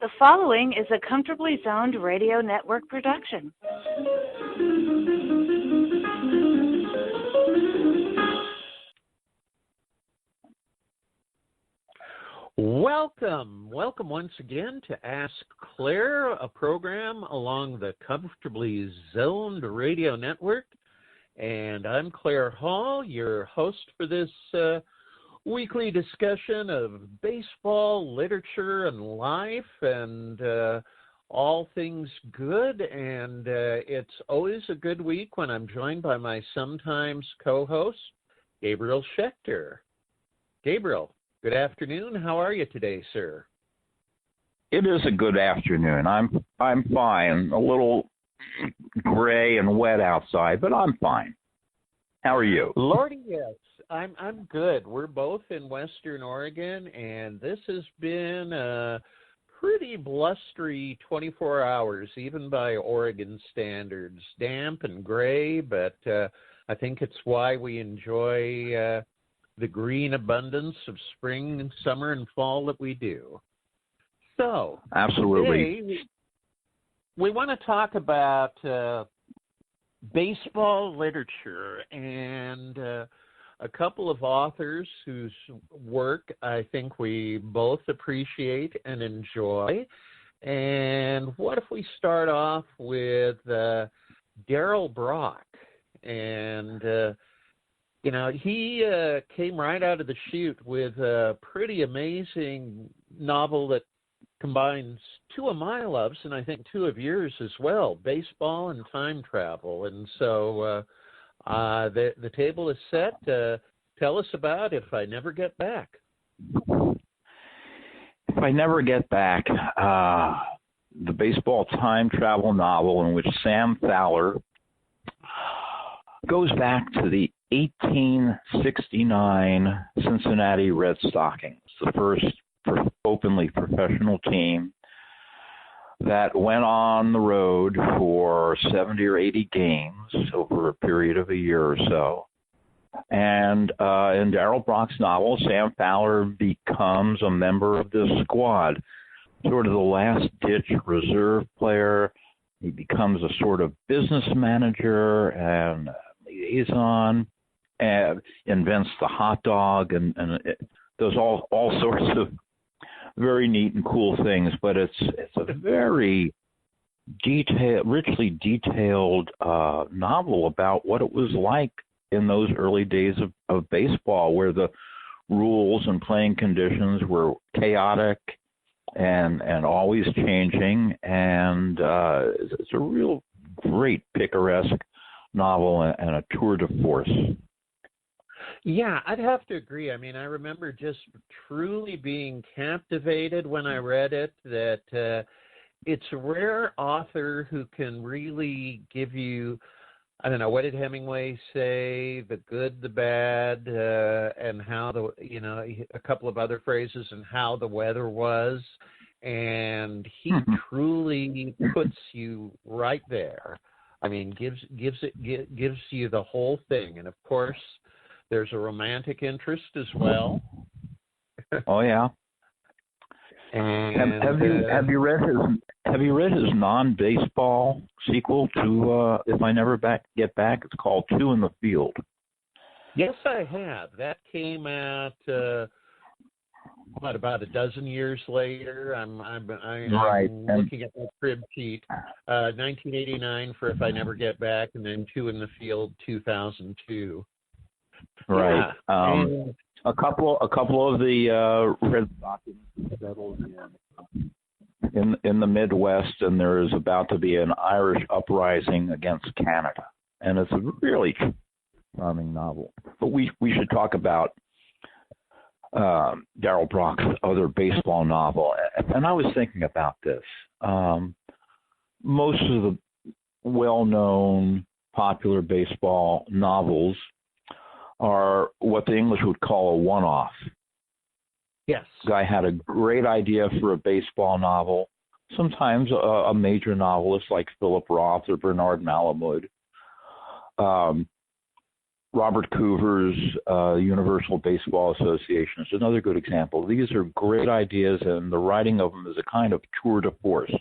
The following is a Comfortably Zoned Radio Network production. Welcome once again to Ask Claire, a program along the Comfortably Zoned Radio Network. And I'm Claire Hall, your host for this weekly discussion of baseball, literature, and life, and all things good. And it's always a good week when I'm joined by my sometimes co-host, Gabriel Schechter. Gabriel, good afternoon. How are you today, sir? It is a good afternoon. I'm fine. A little gray and wet outside, but I'm fine. How are you? Lordy, yes. I'm good. We're both in Western Oregon, and this has been a pretty blustery 24 hours, even by Oregon standards. Damp and gray, but I think it's why we enjoy the green abundance of spring, summer, and fall that we do. So, absolutely, today, we want to talk about baseball literature and a couple of authors whose work I think we both appreciate and enjoy. And what if we start off with Darrell Brock? And he came right out of the chute with a pretty amazing novel that combines two of my loves, and I think two of yours as well, baseball and time travel. And so the table is set. Tell us about If I Never Get Back. If I Never Get Back, the baseball time travel novel in which Sam Fowler goes back to the 1869 Cincinnati Red Stockings, the first openly professional team that went on the road for 70 or 80 games over a period of a year or so. And in Darrell Brock's novel, Sam Fowler becomes a member of this squad, sort of the last-ditch reserve player. He becomes a sort of business manager and liaison, and invents the hot dog, and does all sorts of very neat and cool things. But it's a very richly detailed novel about what it was like in those early days of baseball, where the rules and playing conditions were chaotic and always changing. And it's a real great picaresque novel and a tour de force. Yeah, I'd have to agree. I mean, I remember just truly being captivated when I read it, that it's a rare author who can really give you, I don't know, what did Hemingway say? The good, the bad, and how a couple of other phrases, and how the weather was. And he truly puts you right there. I mean, gives you the whole thing. And of course, there's a romantic interest as well. Oh yeah. And have you read his non-baseball sequel to If I Never Get Back? It's called Two in the Field. Yes, I have. That came out about a dozen years later. I'm looking at my crib sheet. 1989 for If I Never Get Back, and then Two in the Field, 2002. Right. Yeah. A couple of the Red Stockings settled in the Midwest, and there is about to be an Irish uprising against Canada, and it's a really charming novel. But we should talk about Darrell Brock's other baseball novel. And I was thinking about this. Most of the well-known popular baseball novels are what the English would call a one-off. Yes. Guy had a great idea for a baseball novel. Sometimes a major novelist like Philip Roth or Bernard Malamud Robert Coover's Universal Baseball Association is another good example. These are great ideas, and the writing of them is a kind of tour de force,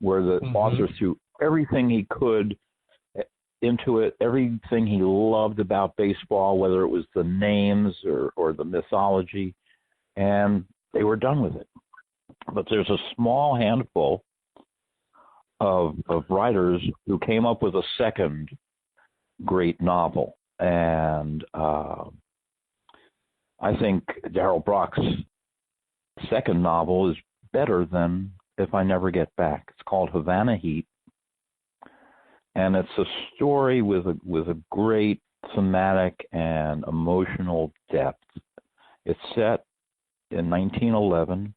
where the author threw everything he could into it, everything he loved about baseball, whether it was the names or the mythology, and they were done with it. But there's a small handful of writers who came up with a second great novel. And I think Darrell Brock's second novel is better than If I Never Get Back. It's called Havana Heat. And it's a story with a great thematic and emotional depth. It's set in 1911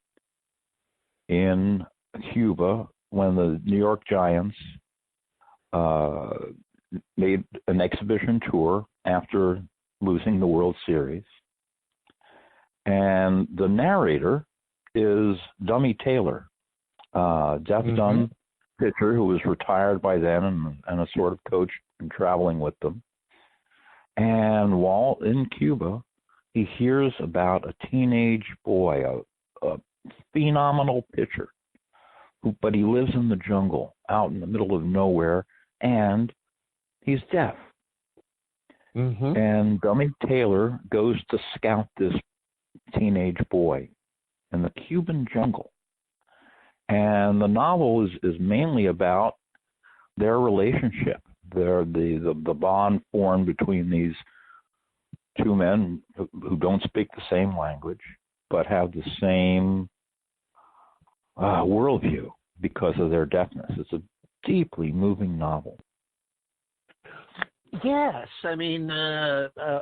in Cuba when the New York Giants made an exhibition tour after losing the World Series. And the narrator is Dummy Taylor, deaf-dumb pitcher who was retired by then and a sort of coach and traveling with them. And while in Cuba, he hears about a teenage boy, a phenomenal pitcher, but he lives in the jungle, out in the middle of nowhere, and he's deaf. And Dummy Taylor goes to scout this teenage boy in the Cuban jungle. And the novel is mainly about their relationship, the bond formed between these two men who don't speak the same language, but have the same worldview because of their deafness. It's a deeply moving novel. Yes, I mean,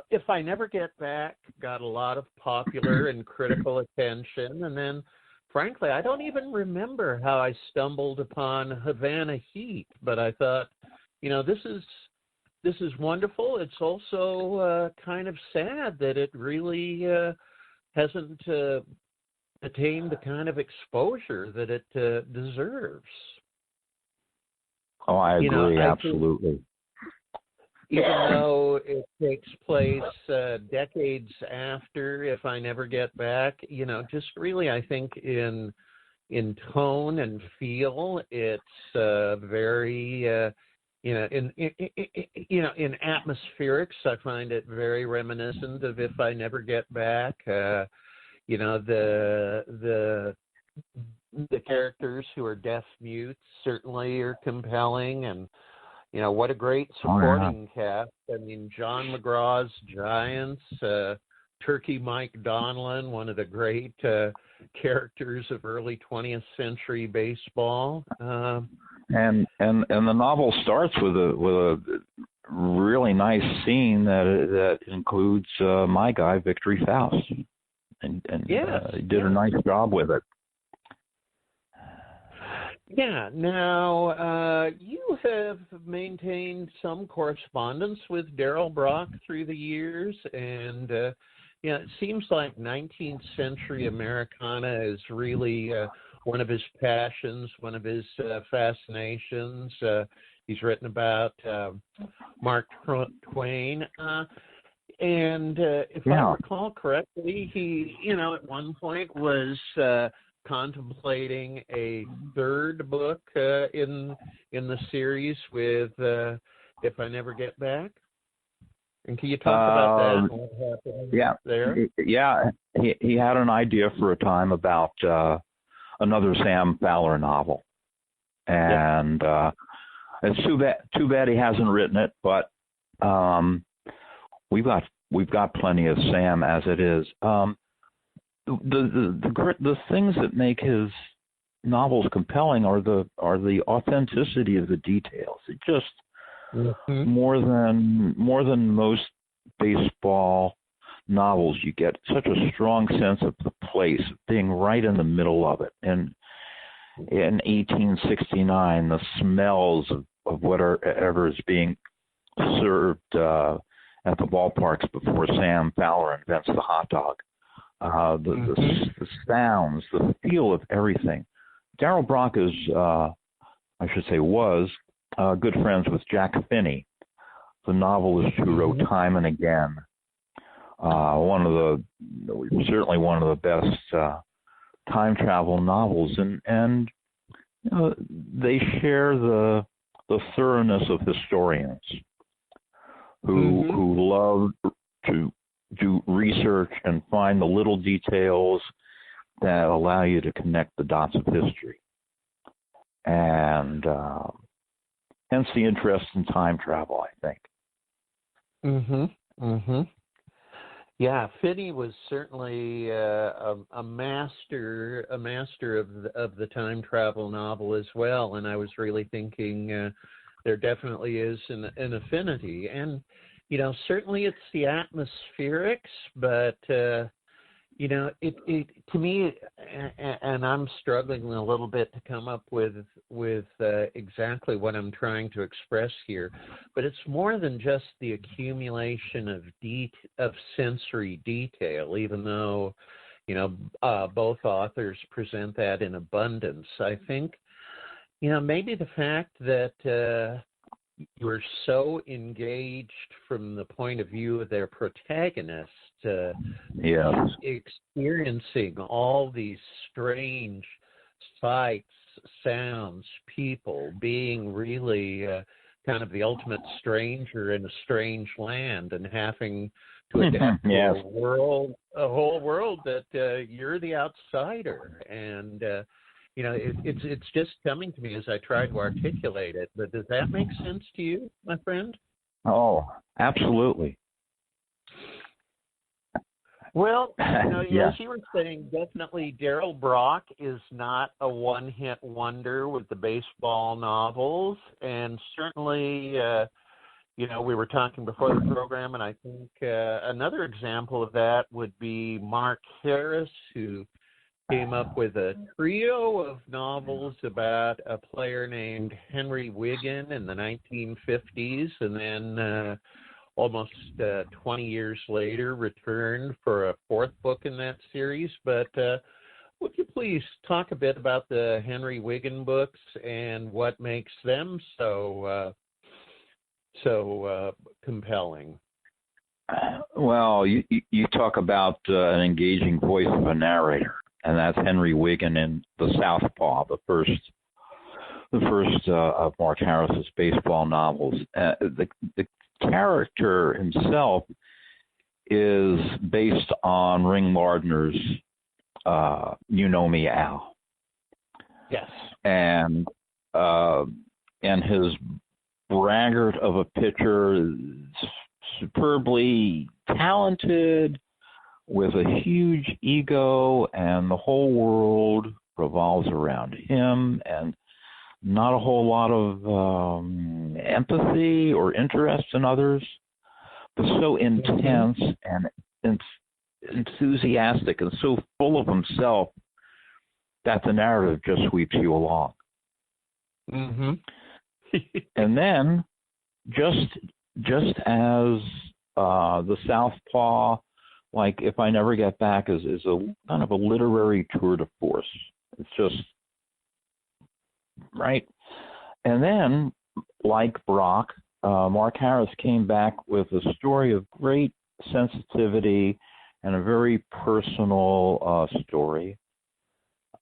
If I Never Get Back got a lot of popular and critical attention, and then, frankly, I don't even remember how I stumbled upon Havana Heat, but I thought, this is wonderful. It's also kind of sad that it really hasn't attained the kind of exposure that it deserves. Oh, I agree, absolutely. Even though it takes place decades after If I Never Get Back, just really, I think in tone and feel, it's very, in atmospherics, I find it very reminiscent of If I Never Get Back. The characters who are deaf mutes certainly are compelling, and what a great supporting cast. I mean, John McGraw's Giants, Turkey Mike Donlin, one of the great characters of early 20th century baseball. And the novel starts with a really nice scene that includes my guy, Victory Faust. And yes, he did a nice job with it. Yeah. Now, you have maintained some correspondence with Darrell Brock through the years, and it seems like 19th century Americana is really one of his passions, one of his fascinations. He's written about Mark Twain. And if I recall correctly, he, at one point was contemplating a third book in the series with If I Never Get Back. And can you talk about that and what happened there? Yeah, he had an idea for a time about another Sam Fowler novel, and it's too bad he hasn't written it, but we've got plenty of Sam as it is. The things that make his novels compelling are the authenticity of the details. It just more than most baseball novels, you get such a strong sense of the place, being right in the middle of it. And in 1869, the smells of whatever is being served at the ballparks before Sam Fowler invents the hot dog. The sounds, the feel of everything. Darrell Brock was good friends with Jack Finney, the novelist who wrote Time and Again. Certainly one of the best time travel novels, and you know, they share the thoroughness of historians who love to do research and find the little details that allow you to connect the dots of history, and hence the interest in time travel, I think. Yeah, Finney was certainly a master of the time travel novel as well, and I was really thinking there definitely is an affinity, and you know, certainly it's the atmospherics, but you know, it to me, and I'm struggling a little bit to come up with exactly what I'm trying to express here, but it's more than just the accumulation of sensory detail, even though, you know, both authors present that in abundance. I think, you know, maybe the fact that you're so engaged from the point of view of their protagonist, experiencing all these strange sights, sounds, people, being really kind of the ultimate stranger in a strange land, and having to adapt to a whole world that you're the outsider. And you know, it's just coming to me as I try to articulate it. But does that make sense to you, my friend? Oh, absolutely. Well, you know, as you were saying, definitely Darrell Brock is not a one-hit wonder with the baseball novels, and certainly, you know, we were talking before the program, and I think another example of that would be Mark Harris, who came up with a trio of novels about a player named Henry Wiggin in the 1950s, and then almost 20 years later returned for a fourth book in that series. But would you please talk a bit about the Henry Wiggin books and what makes them so compelling? Well, you talk about an engaging voice of a narrator, and that's Henry Wiggin in The Southpaw, the first of Mark Harris's baseball novels. The character himself is based on Ring Lardner's "You Know Me, Al." Yes, and his braggart of a pitcher is superbly talented, with a huge ego, and the whole world revolves around him, and not a whole lot of empathy or interest in others, but so intense and enthusiastic and so full of himself that the narrative just sweeps you along. And then, just as the Southpaw, like If I Never Get Back, is a kind of a literary tour de force. It's just right. And then, like Brock, Mark Harris came back with a story of great sensitivity and a very personal story.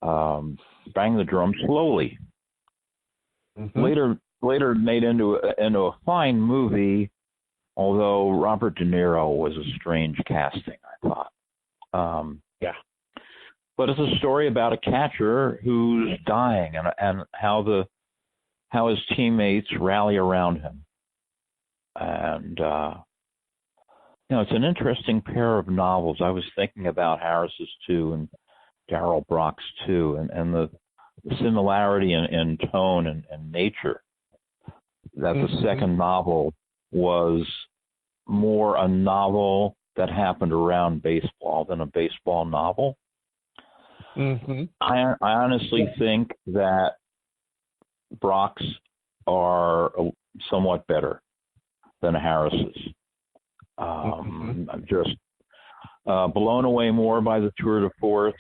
Bang the Drum Slowly. Later made into a fine movie, although Robert De Niro was a strange casting, I thought. But it's a story about a catcher who's dying, and how his teammates rally around him. And you know, it's an interesting pair of novels. I was thinking about Harris's too, and Darrell Brock's too, and the similarity in tone and nature. That the second novel was more a novel that happened around baseball than a baseball novel. I honestly think that Brock's are somewhat better than Harris's. I'm just blown away more by the tour de force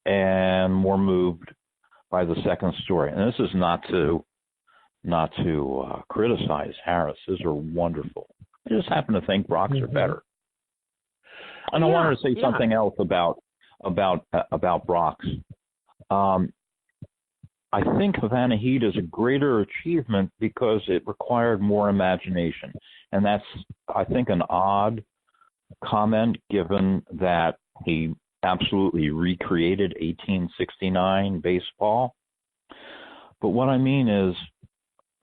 and more moved by the second story. And this is not to criticize Harris. These are wonderful. I just happen to think Brock's are better. And I wanted to say something else about Brock's. I think Havana Heat is a greater achievement because it required more imagination. And that's, I think, an odd comment given that he absolutely recreated 1869 baseball. But what I mean is,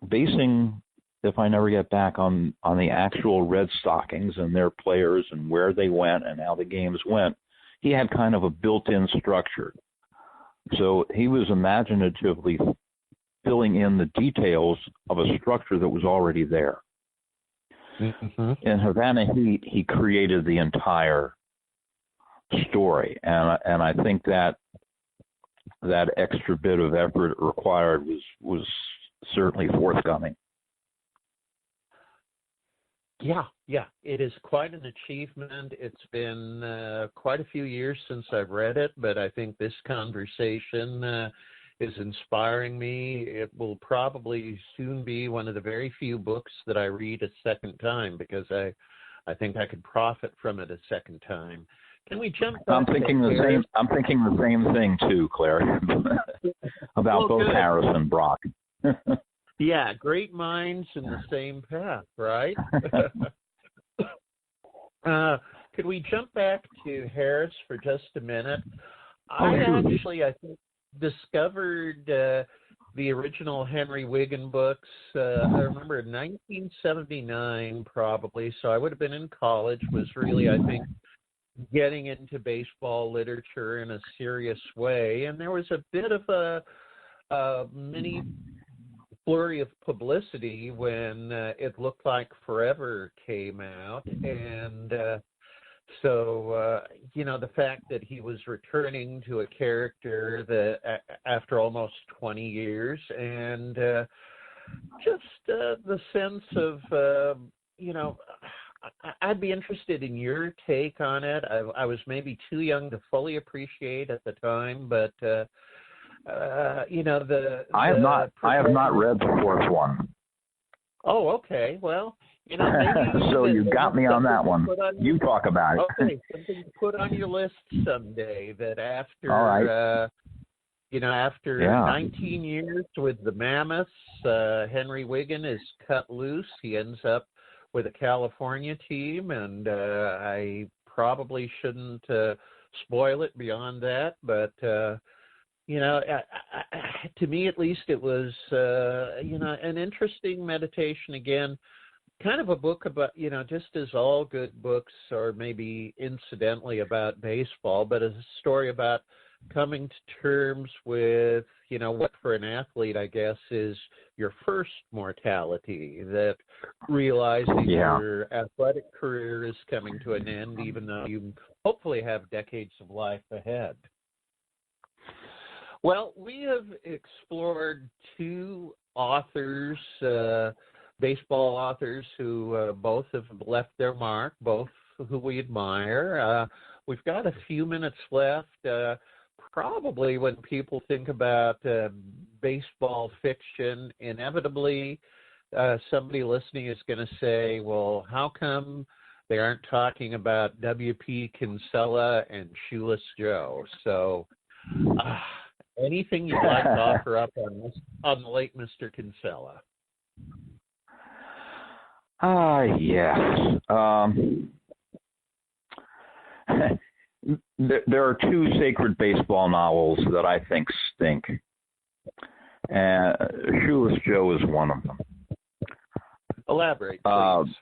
basing If I Never Get Back on the actual Red Stockings and their players and where they went and how the games went, he had kind of a built-in structure. So he was imaginatively filling in the details of a structure that was already there. Mm-hmm. In Havana Heat, he created the entire story, and I think that extra bit of effort it required was certainly forthcoming. Yeah, it is quite an achievement. It's been quite a few years since I've read it, but I think this conversation is inspiring me. It will probably soon be one of the very few books that I read a second time because I think I could profit from it a second time. Can we jump back? I'm thinking the same thing too, Claire, about both good. Harris and Brock. Yeah, great minds in the same path, right? Could we jump back to Harris for just a minute? I think, discovered the original Henry Wigan books, I remember in 1979 probably, so I would have been in college, was really, I think, getting into baseball literature in a serious way. And there was a bit of a mini flurry of publicity when It Looked Like Forever came out. And so, the fact that he was returning to a character that after almost 20 years and just the sense of, I'd be interested in your take on it. I was maybe too young to fully appreciate at the time, but I have not read the fourth one. Oh, okay. Well, maybe so you got me on that one. You talk about it. Okay, something to put on your list someday. That after, all right. After 19 years with the Mammoths, Henry Wigan is cut loose. He ends up with a California team, and I probably shouldn't spoil it beyond that, but to me at least it was an interesting meditation again, kind of a book about, just as all good books are maybe incidentally about baseball, but a story about coming to terms with, what for an athlete, I guess, is your first mortality, that realizing your athletic career is coming to an end, even though you hopefully have decades of life ahead. Well, we have explored two authors, baseball authors who both have left their mark, both who we admire. We've got a few minutes left. Probably when people think about baseball fiction, inevitably somebody listening is going to say, well, how come they aren't talking about W.P. Kinsella and Shoeless Joe? So anything you'd like to offer up on the late Mr. Kinsella? Yes. There are two sacred baseball novels that I think stink. Shoeless Joe is one of them. Elaborate, please.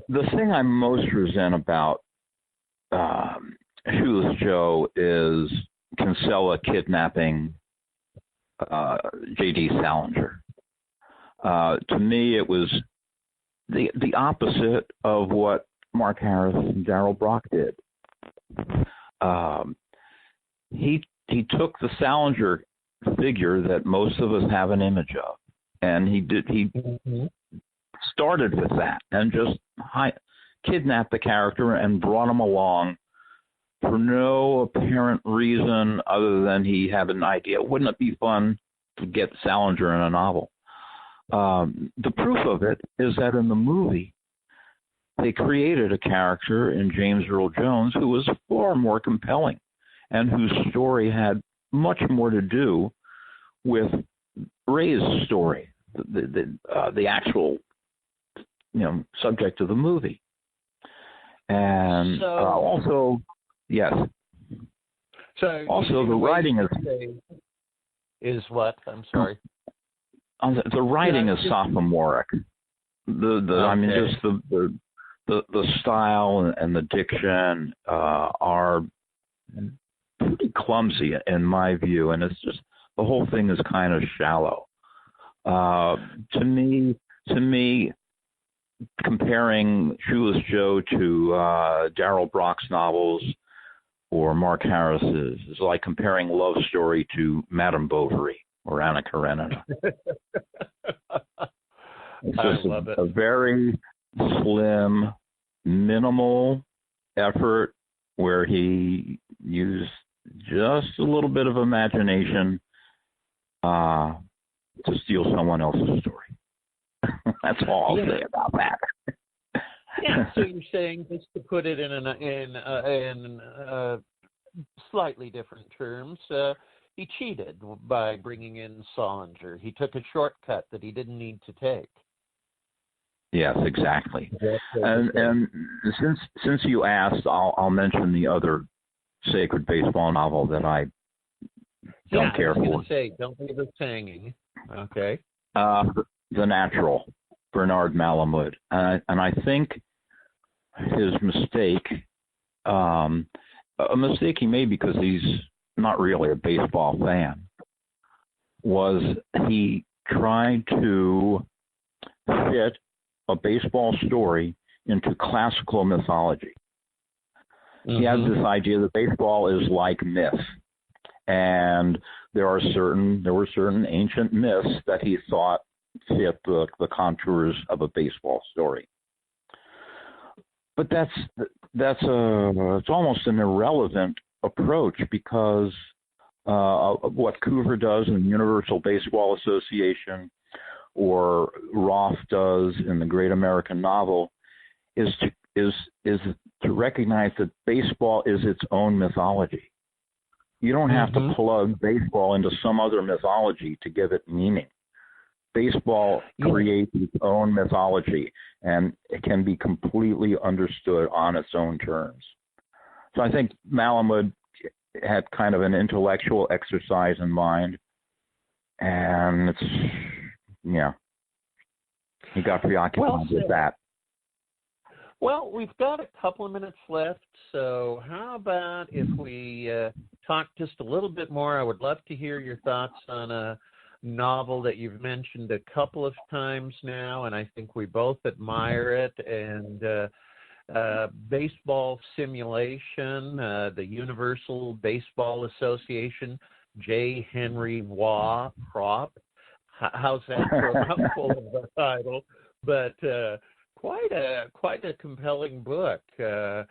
The thing I most resent about Shoeless Joe is Kinsella kidnapping J.D. Salinger. To me, it was the opposite of what Mark Harris and Darrell Brock did. He took the Salinger figure that most of us have an image of, and he started with that and just kidnapped the character and brought him along for no apparent reason other than he had an idea. Wouldn't it be fun to get Salinger in a novel? The proof of it is that in the movie, they created a character in James Earl Jones who was far more compelling and whose story had much more to do with Ray's story, the actual, subject of the movie. And also, yes. So also, the writing is what? I'm sorry. The writing is sophomoric. I mean, just the style and the diction are pretty clumsy in my view, and it's just the whole thing is kind of shallow. To me, comparing Shoeless Joe to Darrell Brock's novels or Mark Harris's is like comparing Love Story to Madame Bovary or Anna Karenina. It's just a very slim, minimal effort where he used just a little bit of imagination to steal someone else's story. That's all I'll say about that. Yeah, so you're saying, just to put it in slightly different terms, he cheated by bringing in Solinger. He took a shortcut that he didn't need to take. Yes, exactly. And since you asked, I'll mention the other sacred baseball novel that I don't care for. I was going to say, don't leave us hanging. Okay. The Natural, Bernard Malamud. And I think his mistake, a mistake he made because he's not really a baseball fan, was he tried to fit a baseball story into classical mythology. Mm-hmm. He has this idea that baseball is like myth, and there were certain ancient myths that he thought fit the contours of a baseball story. But it's almost an irrelevant approach because what Coover does in the Universal Baseball Association or Roth does in the Great American Novel is to recognize that baseball is its own mythology. You don't have to plug baseball into some other mythology to give it meaning. Baseball creates its own mythology, and it can be completely understood on its own terms. So I think Malamud had kind of an intellectual exercise in mind, and he got preoccupied with that. Well, we've got a couple of minutes left, so how about if we talk just a little bit more? I would love to hear your thoughts on a novel that you've mentioned a couple of times now, and I think we both admire it, and Baseball Simulation, the Universal Baseball Association, J. Henry Waugh Prop. How's that for a mouthful of a title? But quite a compelling book. The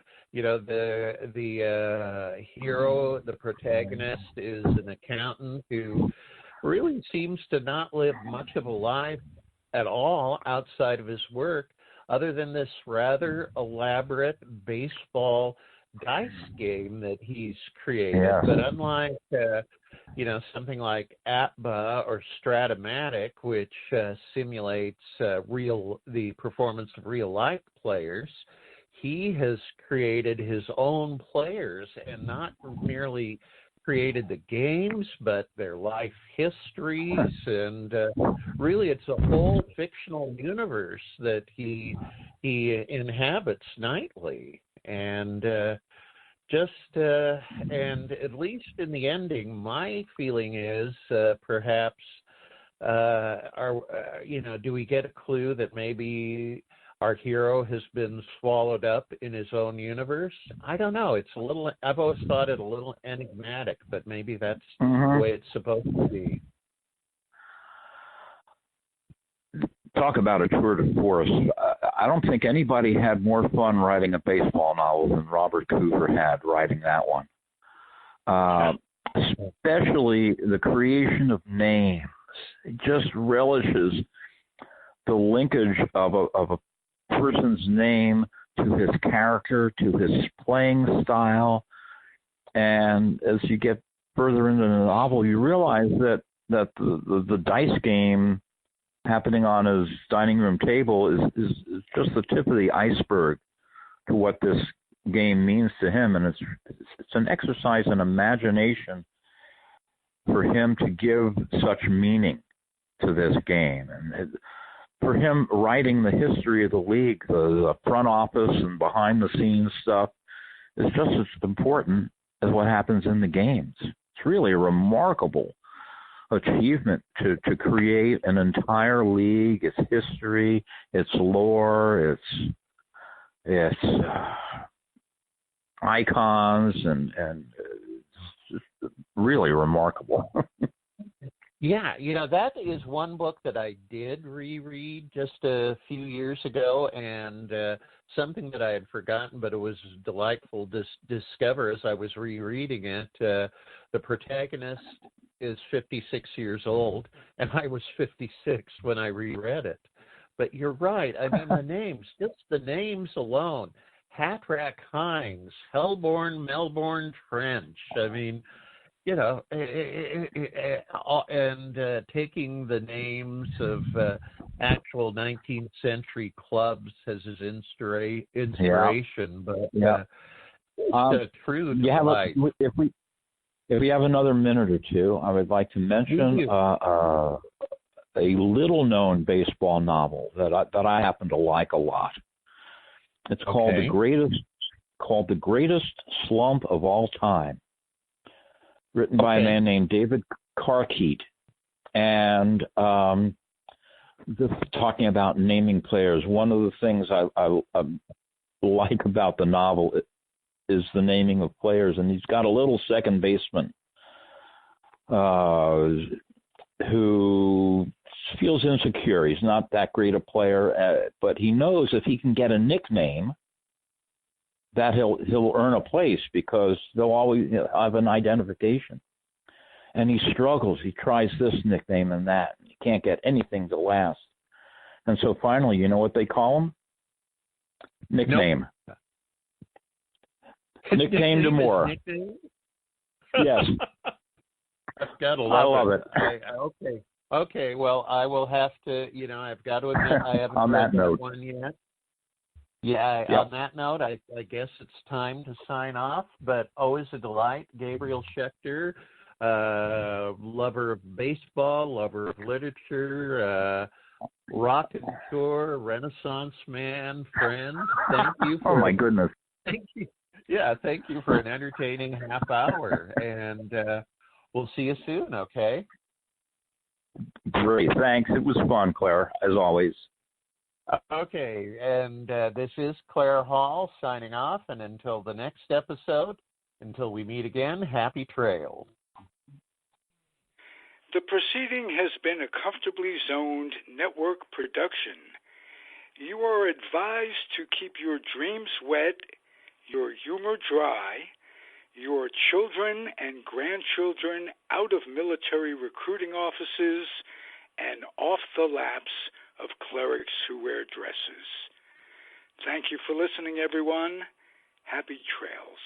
hero, the protagonist, is an accountant who really seems to not live much of a life at all outside of his work, other than this rather elaborate baseball dice game that he's created. Yeah. But unlike something like ATBA or Stratomatic, which simulates the performance of real life players, he has created his own players, and not merely created the games, but their life histories, and really it's a whole fictional universe that he inhabits nightly. And and at least in the ending, my feeling is perhaps do we get a clue that maybe our hero has been swallowed up in his own universe? I don't know. I've always thought it a little enigmatic, but maybe that's the way it's supposed to be. Talk about a tour de force. I don't think anybody had more fun writing a baseball novel than Robert Coover had writing that one. Especially the creation of names. It just relishes the linkage of a person's name to his character, to his playing style. And as you get further into the novel, you realize that the dice game happening on his dining room table is just the tip of the iceberg to what this game means to him. And it's an exercise in imagination for him to give such meaning to this game. And for him writing the history of the league, the front office and behind the scenes stuff is just as important as what happens in the games. It's really a remarkable achievement to create an entire league, its history, its lore, its icons, and it's just really remarkable. Yeah, that is one book that I did reread just a few years ago, and something that I had forgotten, but it was delightful to discover as I was rereading it. The protagonist is 56 years old, and I was 56 when I reread it. But you're right. I mean, the names, just the names alone. Hatrack Hines, Hellborn, Melbourne Trench. I mean, and taking the names of actual 19th century clubs as his inspiration, but it's a true delight. If we have another minute or two, I would like to mention a little-known baseball novel that I happen to like a lot. It's called The Greatest Slump of All Time, written by a man named David Carkeet, and just talking about naming players. One of the things I like about the novel is the naming of players, and he's got a little second baseman who feels insecure. He's not that great a player, but he knows if he can get a nickname, that he'll earn a place because they'll always have an identification. And he struggles. He tries this nickname and that. He can't get anything to last. And so finally, you know what they call him? Nickname. Nope. Nickname to more. Yes. I've got to love I love it. Okay. Well, I will have to, I've got to admit I haven't read that one yet. Yeah, yep. On that note, I guess it's time to sign off, but always a delight. Gabriel Schechter, lover of baseball, lover of literature, rock and tour, Renaissance man, friend. Thank you for... Oh, my goodness. Thank you. Yeah, thank you for an entertaining half hour, and we'll see you soon, okay? Great, thanks. It was fun, Claire, as always. Okay, and this is Claire Hall signing off, and until the next episode, until we meet again, happy trails. The proceeding has been a Comfortably Zoned network production. You are advised to keep your dreams wet, your humor dry, your children and grandchildren out of military recruiting offices and off the laps of clerics who wear dresses. Thank you for listening, everyone. Happy trails.